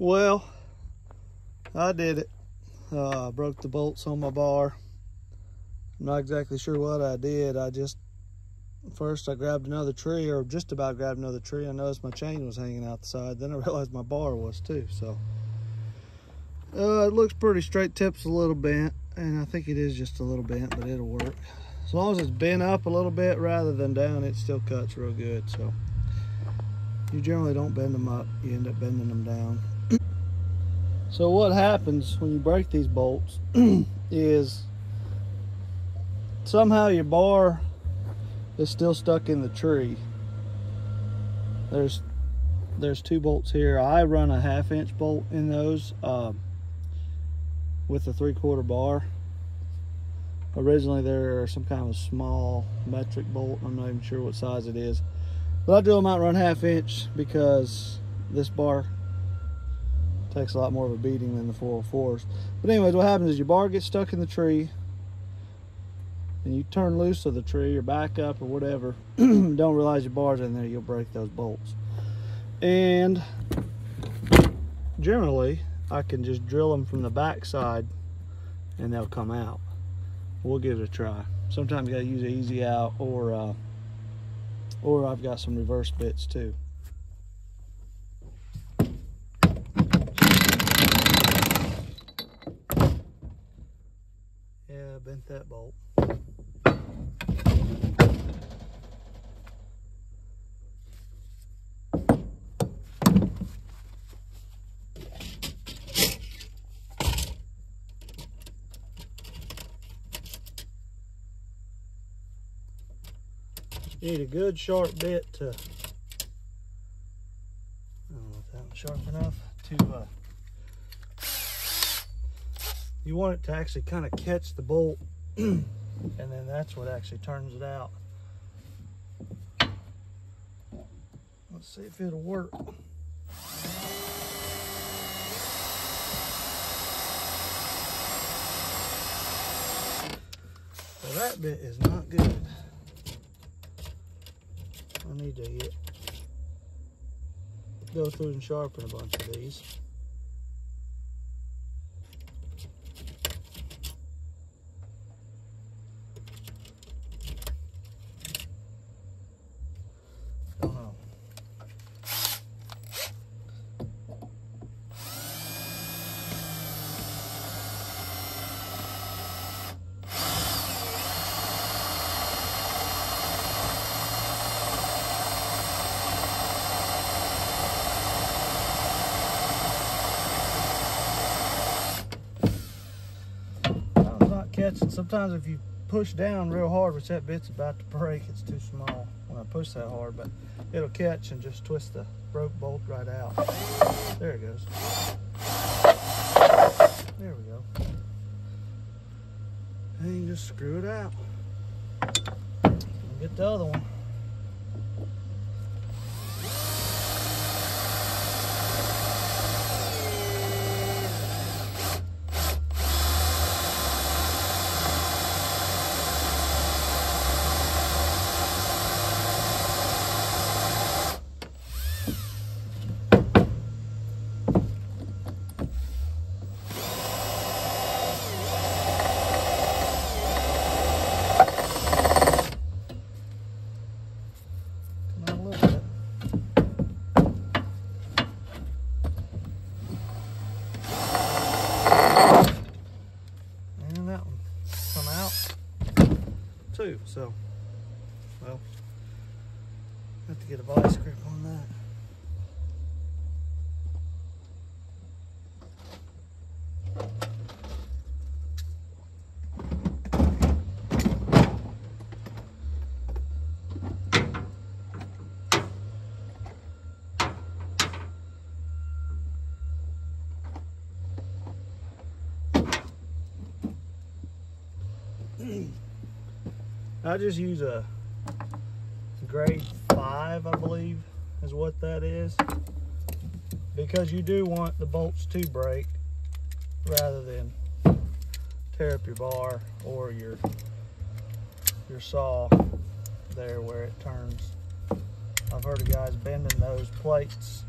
Well, I did it. Broke the bolts on my bar. I'm not exactly sure what I did. First I grabbed another tree, or just about grabbed another tree. I noticed my chain was hanging out the side. Then I realized my bar was too. So it looks pretty straight. Tip's a little bent, and I think it is just a little bent, but it'll work. As long as it's bent up a little bit rather than down, it still cuts real good. So you generally don't bend them up, you end up bending them down. So what happens when you break these bolts is somehow your bar is still stuck in the tree. There's 2 bolts here. I run a 1/2 inch bolt in those with a 3/4 bar. Originally they're some kind of small metric bolt. I'm not even sure what size it is, but I drill them out and run 1/2 inch because this bar takes a lot more of a beating than the 404s. But anyways, what happens is your bar gets stuck in the tree and you turn loose of the tree or back up or whatever. Don't realize your bar's in there, you'll break those bolts. And generally I can just drill them from the back side and they'll come out. We'll give it a try. Sometimes you gotta use an easy out, or I've got some reverse bits too. Yeah, I bent that bolt. You need a good sharp bit to, I don't know if that one's sharp enough to, you want it to actually kind of catch the bolt, and then that's what actually turns it out. Let's see if it'll work. Well, that bit is not good. I need to go through and sharpen a bunch of these. Don't know. Catching. Sometimes if you push down real hard, which that bit's about to break, it's too small when I push that hard, but it'll catch and just twist the broke bolt right out. There it goes. There we go. And you just screw it out. Get the other one. Too, so well, have to get a vice grip on that. I just use a grade 5, I believe is what that is, because you do want the bolts to break rather than tear up your bar or your saw there where it turns. I've heard of guys bending those plates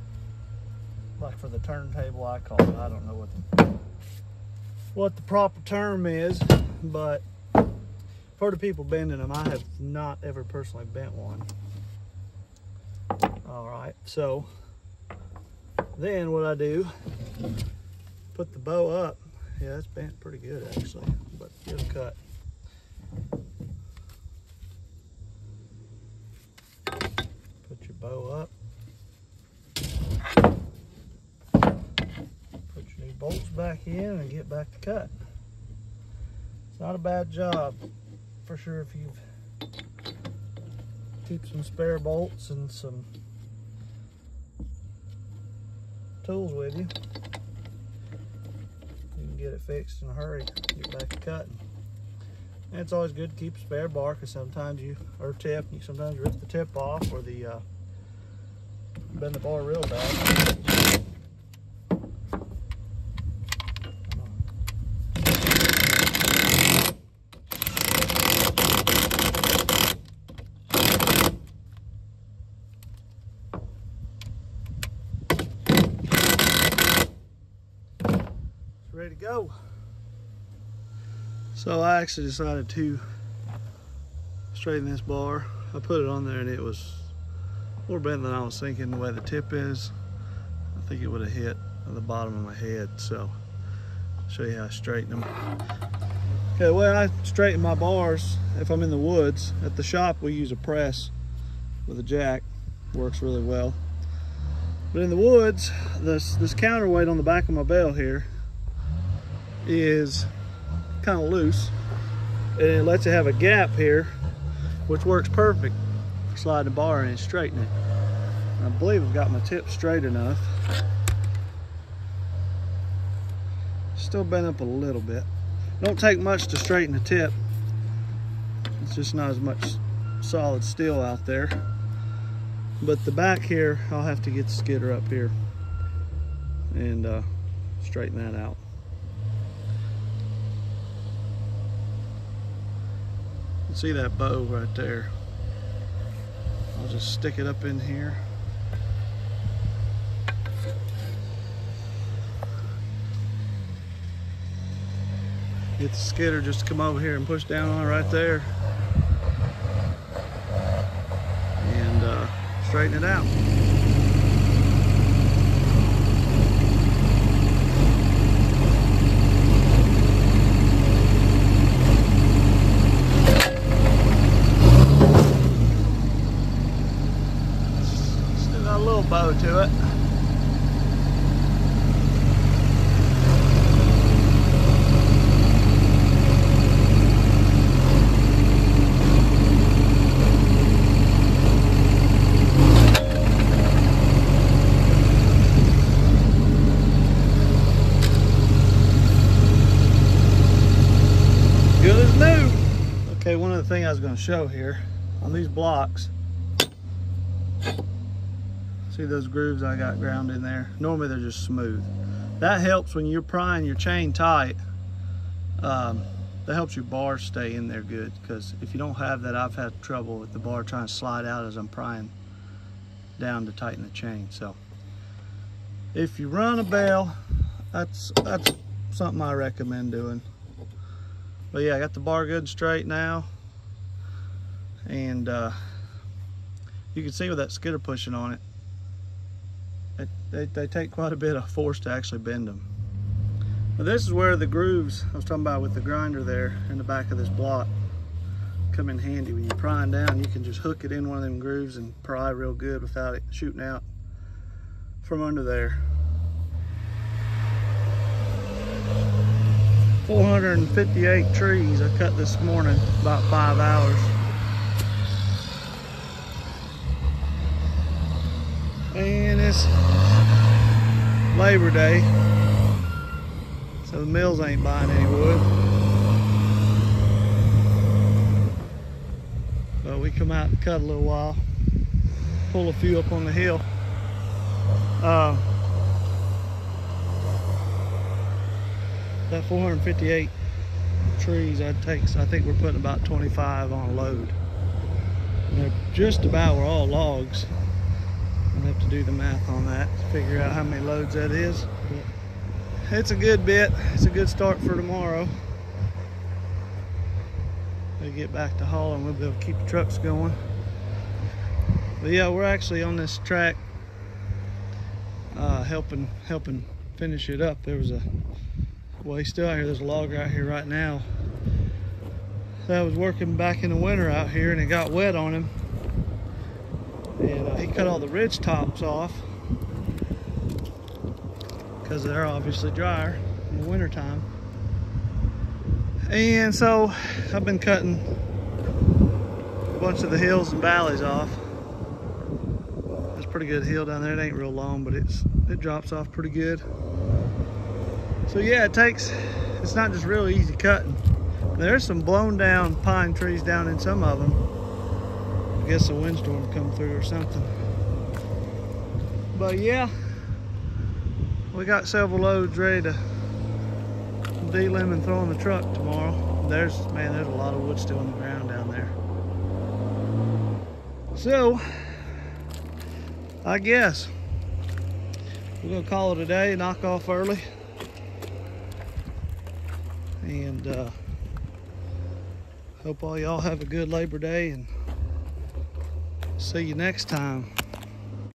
like for the turntable, I call it. I don't know what the proper term is, but for the people bending them, I have not ever personally bent one. All right, so then what I do, put the bow up. Yeah, it's bent pretty good actually, but get a cut. Put your bow up. Put your new bolts back in and get back to cut. It's not a bad job, for sure, if you've keep some spare bolts and some tools with you. You can get it fixed in a hurry, get back to cutting. And it's always good to keep a spare bar, because sometimes or tip, you sometimes rip the tip off, or bend the bar real bad. Ready to go. So I actually decided to straighten this bar. I put it on there and it was more bent than I was thinking. The way the tip is, I think it would have hit the bottom of my head. So I'll show you how I straighten them. Okay, the way I straighten my bars, if I'm in the woods, at the shop we use a press with a jack. Works really well. But in the woods, this counterweight on the back of my bell here is kind of loose, and it lets it have a gap here, which works perfect for sliding the bar in and straightening it. And I believe I've got my tip straight enough. Still bent up a little bit. Don't take much to straighten the tip. It's just not as much solid steel out there. But the back here, I'll have to get the skidder up here and straighten that out. See that bow right there? I'll just stick it up in here. Get the skidder just to come over here and push down on it right there, and straighten it out. Bow to it. Good as new. Okay, one other thing I was going to show here on these blocks. See those grooves I got ground in there? Normally they're just smooth. That helps when you're prying your chain tight. That helps your bar stay in there good, because if you don't have that, I've had trouble with the bar trying to slide out as I'm prying down to tighten the chain. So if you run a bell, that's something I recommend doing. But yeah, I got the bar good and straight now, and you can see with that skidder pushing on it, they take quite a bit of force to actually bend them. But this is where the grooves I was talking about with the grinder there in the back of this block come in handy. When you're prying down, you can just hook it in one of them grooves and pry real good without it shooting out from under there. 458 trees I cut this morning, about 5 hours. And it's Labor Day, so the mills ain't buying any wood. But we come out and cut a little while, pull a few up on the hill. That 458 trees that takes, I think we're putting about 25 on a load. And they're just about, we're all logs. I'll have to do the math on that to figure out how many loads that is. But it's a good bit. It's a good start for tomorrow. We get back to hauling, we'll be able to keep the trucks going. But yeah, we're actually on this track helping finish it up. There was he's still out here. There's a logger out here right now that was working back in the winter out here, and it got wet on him, and he cut all the ridge tops off because they're obviously drier in the winter time. And so I've been cutting a bunch of the hills and valleys off. There's a pretty good hill down there. It ain't real long, but it drops off pretty good. So yeah, it's not just real easy cutting. There's some blown down pine trees down in some of them. I guess a windstorm come through or something. But yeah, we got several loads ready to de-limb and throw in the truck tomorrow. There's a lot of wood still on the ground down there. So I guess we're gonna call it a day, knock off early, and hope all y'all have a good Labor Day, and see you next time.